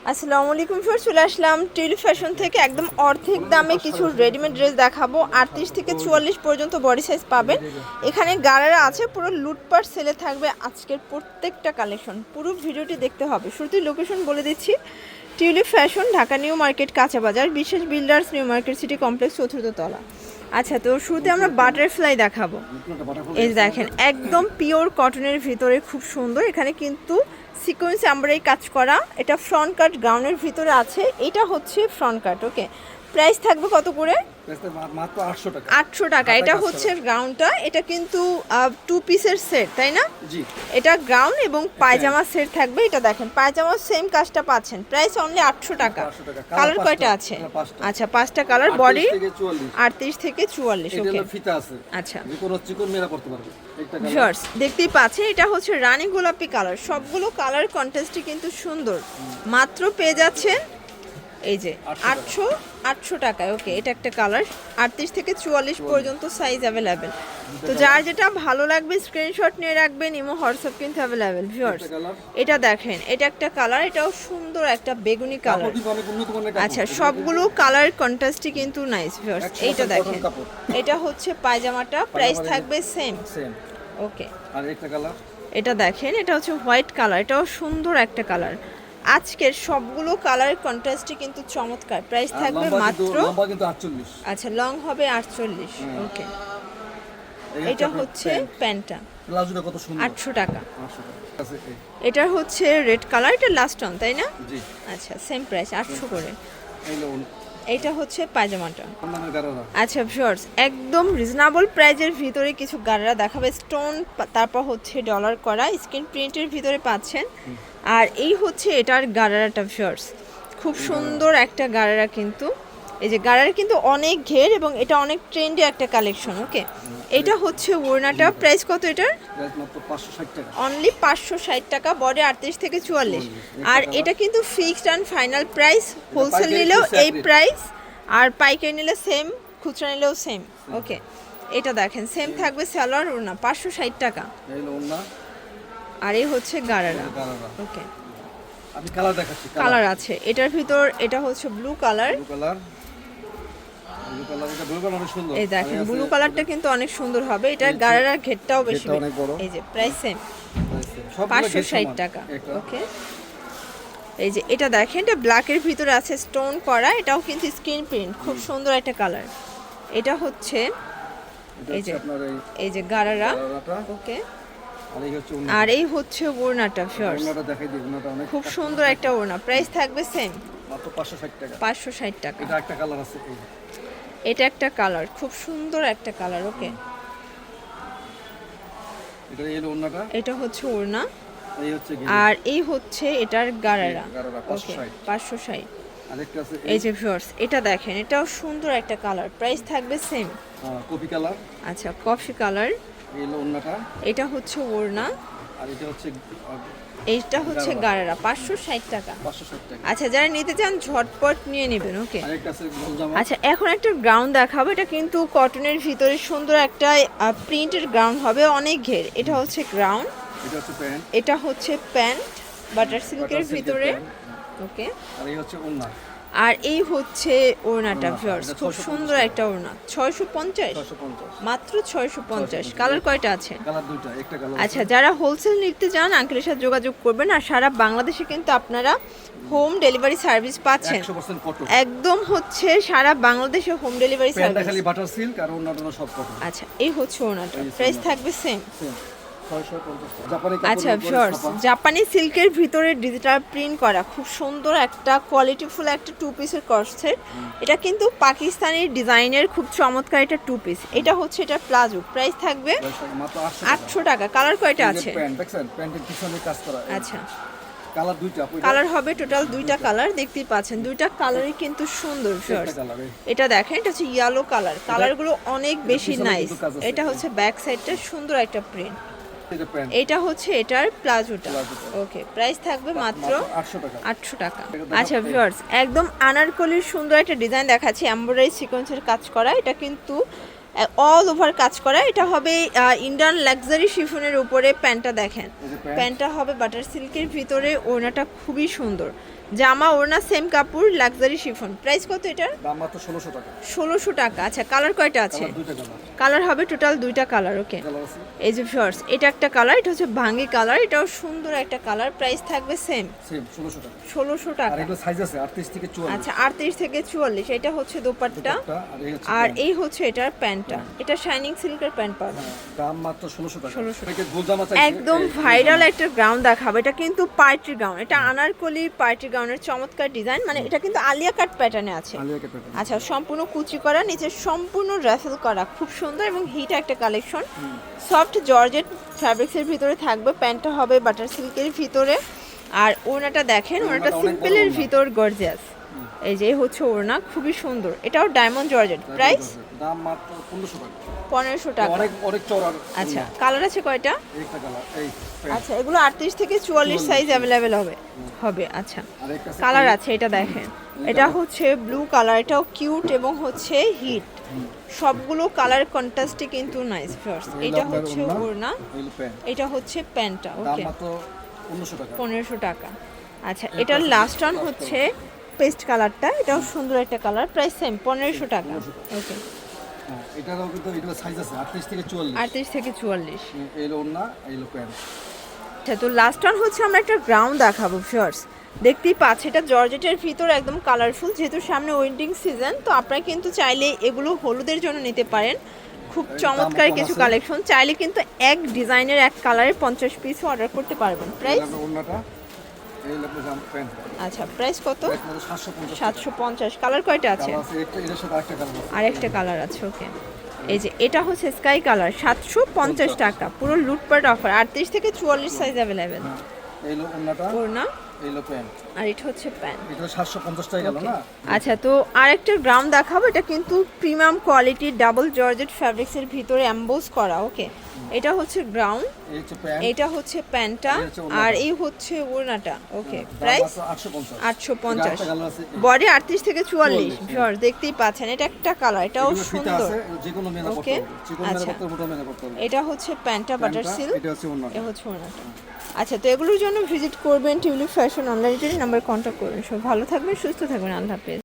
আসসালামু আলাইকুম ফ্রেন্ডস, চলে আসলাম টিউলিপ ফ্যাশন থেকে একদম অর্ধেক দামে কিছু রেডিমেড ড্রেস দেখাবো। 38 থেকে 44 পর্যন্ত বডি সাইজ পাবেন। এখানে গারারা আছে, পুরো লুটপাট সেলে থাকবে আজকের প্রত্যেকটা কালেকশন। পুরো ভিডিওটি দেখতে হবে। শুরুতেই লোকেশন বলে দিচ্ছি, tulip fashion, Dhaka new market, কাঁচা বাজার, বিশেষ builders, new market city complex, চতুর্থ তলা। আচ্ছা, তো শুরুতে আমরা বাটারফ্লাই দেখাবো। এই দেখেন, একদম পিওর কটনের ভিতরে খুব সুন্দর। এখানে কিন্তু সিকোয়েন্স এমব্রয়ডারি কাজ করা। এটা ফ্রন্ট কাট গাউনের ভিতরে আছে। এটা হচ্ছে ফ্রন্ট কাট। ওকে, প্রাইস থাকবে কত করে? মাত্র 800 টাকা। 800 টাকা। এটা হচ্ছে গাউনটা। এটা কিন্তু 2 পিসের সেট, তাই না? জি, এটা গাউন এবং পায়জামা সেট থাকবে। এটা দেখেন, পায়জামা সেম কাজটা পাচ্ছেন, প্রাইস অনলি 800 টাকা। কালার কয়টা আছে? আচ্ছা, 5টা কালার। বডি 38 থেকে 44। ওকে, ফিতা আছে। আচ্ছা, যে কোনো চিকন মেরা পড়তে পারবে। একটা কালার ভিউয়ার্স দেখতেই পাচ্ছেন, এটা হচ্ছে রানী গোলাপি কালার। সবগুলো কালার কন্ট্রাস্টই কিন্তু সুন্দর। মাত্র পেয়ে যাচ্ছেন এই যে 800 টাকায়। ওকে, এটা একটা কালার। 38 থেকে 44 পর্যন্ত সাইজ অ্যাভেলেবেল। তো যার যেটা ভালো লাগবে স্ক্রিনশট নিয়ে রাখবেন। ইমো হোয়াটসঅ্যাপ কিন্তু অ্যাভেলেবেল। ভিউয়ার্স এটা দেখেন, এটা একটা কালার। এটাও সুন্দর একটা বেগুনি কালার। আচ্ছা, সবগুলো কালার কন্ট্রাস্টই কিন্তু নাইস। ভিউয়ার্স এইটা দেখেন, এটা হচ্ছে পায়জামাটা, প্রাইস থাকবে সেম। ওকে, আর একটা কালার। এটা দেখেন, এটা হচ্ছে হোয়াইট কালার। এটাও সুন্দর একটা কালার। আজকের সবগুলো কালার কন্ট্রাস্টই কিন্তু চমৎকার। প্রাইস থাকবে মাত্র, লম্বা কিন্তু 48। আচ্ছা, লং হবে 48। ওকে, এটা হচ্ছে প্যান্টটা, প্লাজোটা কত সুন্দর। 800 টাকা। 800 টাকা আছে এই। এটা হচ্ছে রেড কালার। এটা লাস্ট অন, তাই না? জি, আচ্ছা, সেম প্রাইস 800 করে। এই লো এটা হচ্ছে পায়জামাটা। সম্মানের গারারা। আচ্ছা ভিউয়ার্স, একদম রিজনেবল প্রাইজের ভিতরে কিছু গাড়িরা দেখাবে। স্টোন, তারপর হচ্ছে ডলার করা স্ক্রিন প্রিন্টের ভিতরে পাচ্ছেন। আর এই হচ্ছে এটার গাড়ারাটা। ভিউয়ার্স খুব সুন্দর একটা গাড়ারা কিন্তু। এই যে গাড়ারা কিন্তু অনেক ঘের এবং এটা অনেক ট্রেন্ডি একটা কালেকশন। ওকে, এটা হচ্ছে ওড়নাটা। প্রাইস কত এটার? প্রাইস মাত্র 560 টাকা। অনলি 560 টাকা। বডি 38 থেকে 44। আর এটা কিন্তু fixed and final price. Wholesale নিলেও এই প্রাইস, আর পাইকারি নিলে সেম, খুচরা নিলেও সেম। ওকে, এটা দেখেন, সেম থাকবে সালোয়ার ওড়না, 560 টাকা। এই লো ওন্না। আর এই হচ্ছে গারারা। গারারা। ওকে, আমি কালার দেখাচ্ছি। কালার আছে এটার ভিতর। এটা হচ্ছে blue colour. Blue colour. Blue colour, এটা ব্লু কালার অনেক সুন্দর। এই দেখেন, ব্লু কালারটা কিন্তু অনেক সুন্দর হবে। এটার গারারার ঘেরটাও বেশি। ঘেরটা অনেক বড়। এই যে প্রাইস সেম, সব 560 টাকা। ওকে, এই যে এটা দেখেন, এটা ব্ল্যাকের ভিতরে আছে স্টোন করা। এটাও কিন্তু স্ক্রিন প্রিন্ট, খুব সুন্দর একটা কালার। এটা হচ্ছে এই যে, আপনার এই যে গারারা। গারারাটা। ওকে, আর এই হচ্ছে আর এই হচ্ছে ওড়নাটা। ভিউয়ার্স ওন্নাটা দেখাই দিই। ওন্নাটা অনেক খুব সুন্দর একটা ওড়না। প্রাইস থাকবে সেম, মাত্র 560 টাকা। 560 টাকা। এটা একটা কালার আছে এই। এটা একটা কালার, খুব সুন্দর একটা কালার। ওকে, এটা এই ওন্নাটা। এটা হচ্ছে ওড়না। এই হচ্ছে আর এই হচ্ছে এটার গারারা। গারারা, ওকে, 560। 560। আরেকটা আছে এই যে ভিউয়ার্স এটা দেখেন, এটাও সুন্দর একটা কালার। প্রাইস থাকবে সেম। Coffee colour. আচ্ছা, কফি কালার। এই ওন্নাটা। এটা হচ্ছে ওড়না। আর এটা হচ্ছে এইটা হচ্ছে গারারা, 560 টাকা। 560 টাকা। আচ্ছা, যারা নিতে চান ঝটপট নিয়ে নেবেন। ওকে, আরেকটা আছে গোল জামা। আচ্ছা, এখন একটা গ্রাউন্ড দেখাবো। এটা কিন্তু কটনের ভিতরে সুন্দর একটা প্রিন্টের গ্রাউন্ড হবে, অনেক ঘের। এটা হচ্ছে গ্রাউন্ড। এটা হচ্ছে প্যান্ট। এটা হচ্ছে প্যান্ট, বাটার সিল্কের ভিতরে। ওকে, আর এই হচ্ছে ওন্না। আর এই হচ্ছে ওড়নাটা। ভিউয়ার্স খুব সুন্দর একটা ওড়না। 650, 650। মাত্র 650। কালার কয়টা আছে? কালার দুইটা, একটা কালার। আচ্ছা, যারা হোলসেল নিতে চান আঙ্কেলের সাথে যোগাযোগ করবেন। আর সারা বাংলাদেশে কিন্তু আপনারা হোম ডেলিভারি সার্ভিস পাচ্ছেন। 100% কটন। একদম হচ্ছে সারা বাংলাদেশে হোম ডেলিভারি প্যান্টটা সার্ভিস। খালি বাটার সিল্ক আর ওন্নাটা সব কটন। আচ্ছা, এই হচ্ছে ওড়নাটা। প্রাইস থাকবে সেম। 650 জাপানি কাপড়। আচ্ছা ভিউয়ার্স, জাপানি সিল্কের ভিতরে ডিজিটাল প্রিন্ট করা খুব সুন্দর একটা কোয়ালিটিফুল একটা 2 পিসের কর্সেট। এটা কিন্তু পাকিস্তানি ডিজাইনের খুব চমৎকার একটা 2 পিস। এটা হচ্ছে এটা প্লাজো। প্রাইস থাকবে মাত্র 800 টাকা। কালার কয়টা আছে? প্যান্ট দেখছেন, প্যান্টের পিছনে কাজ করা। আচ্ছা, কালার দুইটা। কালার হবে টোটাল দুইটা কালার। দেখতেই পাচ্ছেন দুইটা কালারই কিন্তু সুন্দর। ভিউয়ার্স এটা দেখেন, এটা হচ্ছে ইয়েলো কালার। কালারগুলো অনেক বেশি নাইস। এটা হচ্ছে ব্যাক সাইডটা সুন্দর একটা প্রিন্ট। এটা হচ্ছে এটার প্লাজোটা। ওকে, প্রাইস থাকবে মাত্র 800 টাকা। আচ্ছা ভিউয়ার্স, একদম আনারকলির সুন্দর একটা ডিজাইন দেখাচ্ছি, এমব্রয়ডারি সিকোয়েন্সের কাজ করা। এটা কিন্তু অল ওভার কাজ করা। এটা হবে ইন্ডিয়ান লাক্সারি শিফনের উপরে। প্যান্টটা দেখেন, প্যান্টটা হবে বাটার সিল্কের ভিতরে। ওড়নাটা খুবই সুন্দর। জামা ওড়না সেম কাপড়, লাক্সারি শিফন। প্রাইস কত এটার? দাম মাত্র 1600 টাকা। 1600 টাকা। আচ্ছা, কালার কয়টা আছে? কালার দুইটা কালার। কালার হবে টোটাল 2টা কালার। ওকে, কালার আছে এই যে শর্টস, এটা একটা কালার, এটা হচ্ছে ভাঙ্গি কালার, এটাও সুন্দর একটা কালার। প্রাইস থাকবে সেম সেম 1600 টাকা। 1600 আর টাকা। এগুলো সাইজ আছে 38 থেকে 44। আচ্ছা, 38 থেকে 44। এটা হচ্ছে দোপাট্টা, দুপাট্টা, আর এই হচ্ছে আর প্যান্ট। এই হচ্ছে এটার প্যান্টটা। এটা শাইনিং সিল্কের প্যান্ট পাবে। হ্যাঁ, দাম মাত্র 1600 টাকা। 1600 প্যাকেট গোল জামা চাইছে। একদম এই ভাইরাল একটা গাউন দেখাবো। এটা কিন্তু পার্টি গাউন, এটা আনারকলি পার্টি গাউনের চমৎকার ডিজাইন, মানে এটা কিন্তু আলিয়া কাট প্যাটার্নে আছে। আলিয়া কাট প্যাটার্ন। আচ্ছা, সম্পূর্ণ কুচি করা, নিচে সম্পূর্ণ রাফেল করা, খুব সুন্দর এবং হিট একটা কালেকশন। সফট জর্জেট ফ্যাব্রিক্সের ভিতরে থাকবে, প্যান্টটা হবে বাটার সিল্কের ভিতরে, আর ওড়নাটা দেখেন, ওড়নাটা ওড়নাটা অনেক বড় সিম্পলের ওড়না। ভিতর গর্জিয়াস। এই যে হচ্ছে ওড়না, খুবই সুন্দর, এটাও ডায়মন্ড জর্জেট। প্রাইস দাম মাত্র 1500 টাকা। 1500 টাকা। অনেক অনেক চওড়া। আচ্ছা, কালার আছে কয়টা? একটা কালার এই প্যান্ট। আচ্ছা, এগুলো 38 থেকে 44 সাইজ অ্যাভেলেবেল হবে। আচ্ছা, আর একটা আছে কালার আছে, এটা দেখেন, এটা হচ্ছে ব্লু কালার, এটাও কিউট এবং হচ্ছে হিট। সবগুলো কালার কন্ট্রাস্টে কিন্তু নাইস ফার্স্ট। এটা আপনার হচ্ছে ওড়না, এই প্যান্ট। এটা হচ্ছে প্যান্টটা। দাম ওকে, মাত্র 1500 টাকা। 1500 টাকা। আচ্ছা, এটার লাস্ট ওয়ান হচ্ছে পেস্ট কালারটা, এটাও সুন্দর একটা কালার। প্রাইস সেম 1500 টাকা। ওকে, হ্যাঁ, এটারও কিন্তু এগুলো সাইজ আছে 38 থেকে 44। 38 থেকে 44। এই হলো ওড়না, এই হলো প্যান্ট। আচ্ছা, তো লাস্ট ওয়ান হচ্ছে আমরা একটা গ্রাউন্ড দেখাবো ভিউয়ার্স। দেখতেই পাচ্ছি এটা জর্জেটের ভিতর একদম কালারফুল, যেহেতু সামনে উইন্টিং সিজন, তো আপনারা কিন্তু চাইলে এগুলো হলুদের জন্য নিতে পারেন। খুব চমৎকার কম কিছু আছে। কালেকশন, চাইলে কিন্তু এক ডিজাইনের এক কালারের 50 পিসও অর্ডার করতে পারবেন। এই প্রাইস? হলো ওড়নাটা, এই হলো আপনার প্যান্ট। আচ্ছা, প্রাইস কত? প্রাইস মাত্র 750 টাকা। 750। কালার কয়টা আছে? কালার আছে একটা, এটার সাথে আরেকটা কালার আছে। আরেকটা কালার আছে। ওকে, এই যে এটা হচ্ছে স্কাই কালার, 750 টাকা, পুরো লুটপাট অফার। 38 থেকে 44 সাইজ অ্যাভেলেবেল। হ্যাঁ, এই হলো ওড়নাটা, ওড়না, এই হলো প্যান্ট। আর এটা হচ্ছে প্যান্ট। এটা 750 টাকা গেল না? আচ্ছা, তো আরেকটা গ্রাউন্ড দেখাবো, এটা কিন্তু প্রিমিয়াম কোয়ালিটির ডাবল জর্জেট ফ্যাব্রিক্সের ভিতরে এমবোস করা। ওকে, এটা হচ্ছে গ্রাউন্ড, এই হচ্ছে প্যান্ট। এটা হচ্ছে প্যান্টটা, এই হচ্ছে ওড়নাটা। আর এই হচ্ছে ওড়নাটা। ওকে, দাম প্রাইস মাত্র 850। 850। আরেকটা কালার আছে। বডি 38 থেকে 44। 44, ভিউয়ার্স দেখতেই পাচ্ছেন, এটা একটা কালার, এটাও এগুলো ফিতা সুন্দর। আছে, যে কোনো মেলা পড়তে ওকে, পারবে। যে কোনো মেলা আচ্ছা। পড়তে মোটা মেলা পড়তে পারবে। এটা হচ্ছে প্যান্টটা বাটার প্যান্টটা, সিল্ক, এটা হচ্ছে ওড়নাটা। এটা হচ্ছে ওড়নাটা। আচ্ছা, তো এগুলোর জন্য ভিজিট করবেন tulip fashion online number contact করবেন। সব ভালো থাকবেন, সুস্থ থাকবেন, আল্লাহ হাফেজ।